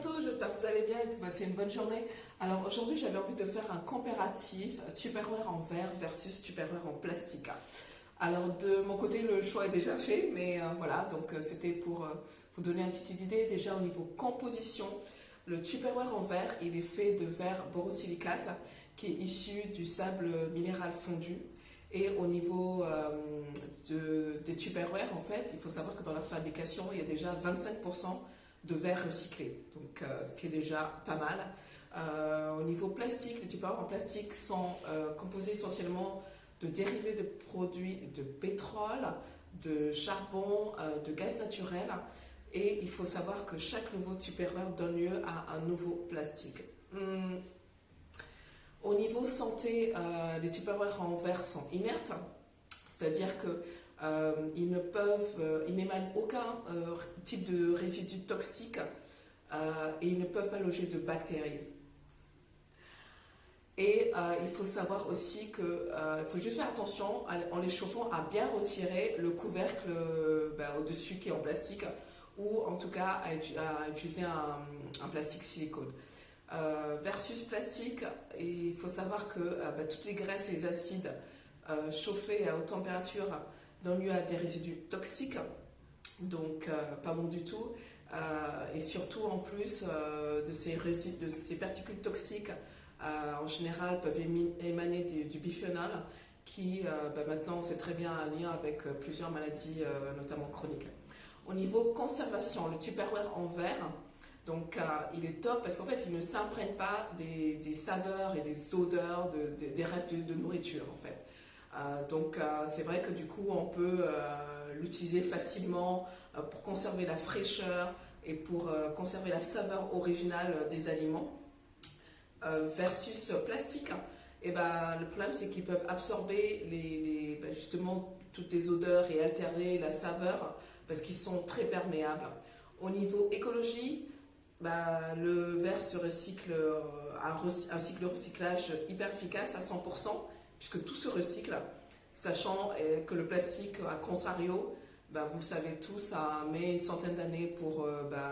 tous, j'espère que vous allez bien et que vous passez une bonne journée. Alors aujourd'hui j'avais envie de faire un comparatif Tupperware en verre versus Tupperware en plastique. Alors de mon côté le choix est déjà fait, mais voilà, donc c'était pour vous donner une petite idée. Déjà au niveau composition, le Tupperware en verre il est fait de verre borosilicate qui est issu du sable minéral fondu. Et au niveau des Tupperware, en fait, il faut savoir que dans leur fabrication, il y a déjà 25% de verre recyclé, donc ce qui est déjà pas mal. Au niveau plastique, les Tupperware en plastique sont composés essentiellement de dérivés de produits de pétrole, de charbon, de gaz naturel. Et il faut savoir que chaque nouveau Tupperware donne lieu à un nouveau plastique. Au niveau santé, les Tupperware en verre sont inertes, c'est-à-dire qu'ils n'émanent aucun type de résidu toxique et ils ne peuvent pas loger de bactéries. Et il faut savoir aussi qu'il faut juste faire attention en les chauffant à bien retirer le couvercle au-dessus qui est en plastique ou en tout cas à utiliser un plastique silicone. Versus plastique, il faut savoir que toutes les graisses et les acides chauffés à haute température donnent lieu à des résidus toxiques, donc pas bon du tout. Et surtout en plus de ces particules toxiques, en général peuvent émaner du biphénol qui maintenant on sait très bien un lien avec plusieurs maladies notamment chroniques. Au niveau conservation, le Tupperware en verre, donc il est top parce qu'en fait il ne s'imprègne pas des saveurs et des odeurs des restes de nourriture en fait. Donc c'est vrai que du coup on peut l'utiliser facilement pour conserver la fraîcheur et pour conserver la saveur originale des aliments. Versus plastique, et le problème c'est qu'ils peuvent absorber justement toutes les odeurs et altérer la saveur parce qu'ils sont très perméables. Au niveau écologie, le verre se recycle un cycle de recyclage hyper efficace à 100% puisque tout se recycle, sachant que le plastique, à contrario, vous le savez tous, ça met une centaine d'années pour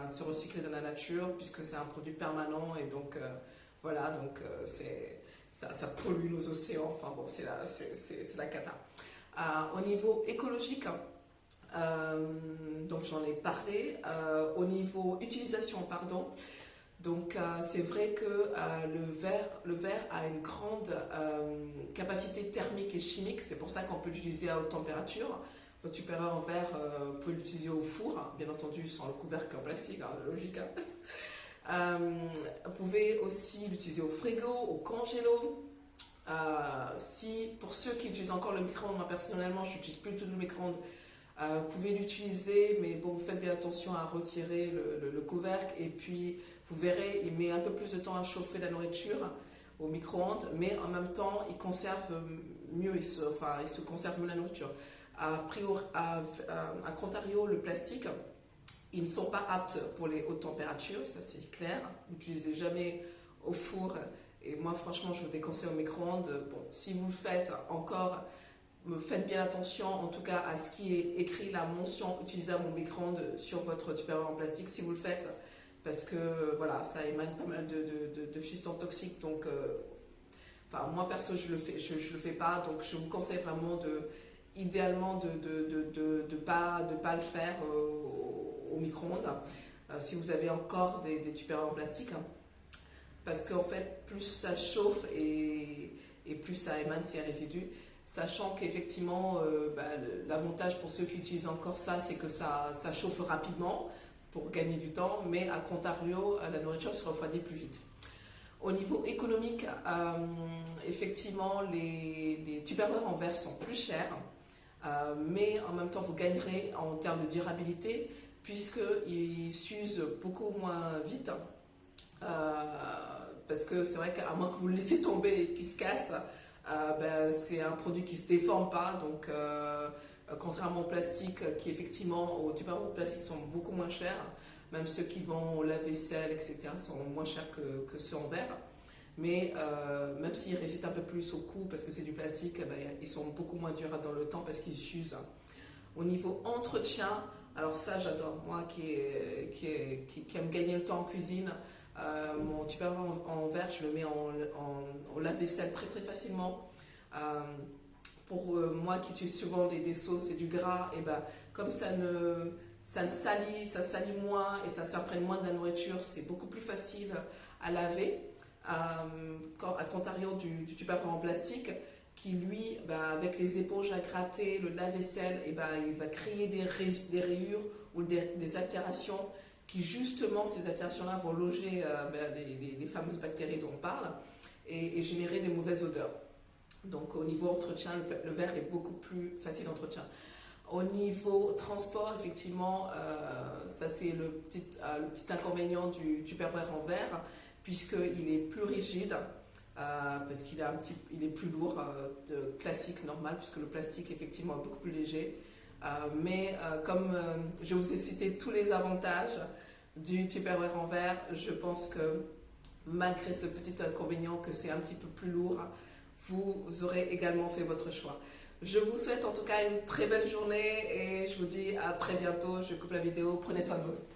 se recycler dans la nature puisque c'est un produit permanent et donc voilà, donc ça pollue nos océans, enfin bon, c'est la cata. Au niveau écologique, donc j'en ai parlé. Au niveau utilisation, pardon, donc c'est vrai que le verre a une grande capacité thermique et chimique, c'est pour ça qu'on peut l'utiliser à haute température. Votre Tupperware en verre, vous pouvez l'utiliser au four, bien entendu sans le couvercle en plastique, logique. Vous pouvez aussi l'utiliser au frigo, au congélo. Pour ceux qui utilisent encore le micro-ondes, moi personnellement je n'utilise plus du tout le micro-ondes, vous pouvez l'utiliser, mais bon, faites bien attention à retirer le couvercle et puis vous verrez, il met un peu plus de temps à chauffer la nourriture au micro-ondes, mais en même temps il conserve mieux, il se conserve mieux la nourriture. À contrario, le plastique, ils ne sont pas aptes pour les hautes températures, ça c'est clair. N'utilisez jamais au four. Et moi franchement je vous déconseille au micro-ondes. Bon, si vous le faites encore, faites bien attention en tout cas à ce qui est écrit, la mention utilisable au micro-ondes sur votre Tupperware en plastique si vous le faites. Parce que voilà, ça émane pas mal de substances toxiques. Donc moi perso je le fais pas. Donc je vous conseille vraiment idéalement de pas le faire au micro-ondes si vous avez encore des Tupperware en plastique, parce qu'en fait plus ça chauffe et plus ça émane ces résidus, sachant qu'effectivement l'avantage pour ceux qui utilisent encore ça, c'est que ça chauffe rapidement pour gagner du temps, mais à contrario la nourriture se refroidit plus vite. Au niveau économique, effectivement les Tupperware en verre sont plus chers, mais en même temps vous gagnerez en termes de durabilité puisqu'ils s'usent beaucoup moins vite, parce que c'est vrai qu'à moins que vous le laissiez tomber et qu'il se casse, c'est un produit qui ne se déforme pas, donc contrairement au plastique qui effectivement, aux Tupperware en plastique sont beaucoup moins chers, même ceux qui vont au lave-vaisselle etc sont moins chers que ceux en verre. Mais même s'ils résistent un peu plus au coup parce que c'est du plastique, ils sont beaucoup moins durables dans le temps parce qu'ils s'usent. Au niveau entretien, Alors ça, j'adore. Moi qui aime gagner le temps en cuisine, mon tupperware en verre, je le mets en lave-vaisselle très très facilement. Euh, pour moi qui utilise souvent des sauces et du gras, et ben, comme ça salit moins et ça s'imprègne moins de la nourriture, c'est beaucoup plus facile à laver. À contrario du tupperware en plastique, qui lui, bah, avec les éponges à gratter, le lave-vaisselle, et bah, il va créer des rayures ou des altérations qui justement, ces altérations-là vont loger bah, les fameuses bactéries dont on parle et générer des mauvaises odeurs. Donc au niveau entretien, le verre est beaucoup plus facile d'entretien. Au niveau transport, effectivement, ça c'est le petit inconvénient du Tupperware en verre, puisqu'il est plus rigide, parce il est plus lourd de classique normal, puisque le plastique effectivement est beaucoup plus léger. Mais comme je vous ai cité tous les avantages du Tupperware en verre, je pense que malgré ce petit inconvénient que c'est un petit peu plus lourd, vous aurez également fait votre choix. Je vous souhaite en tout cas une très belle journée et je vous dis à très bientôt. Je coupe la vidéo. Prenez soin de vous.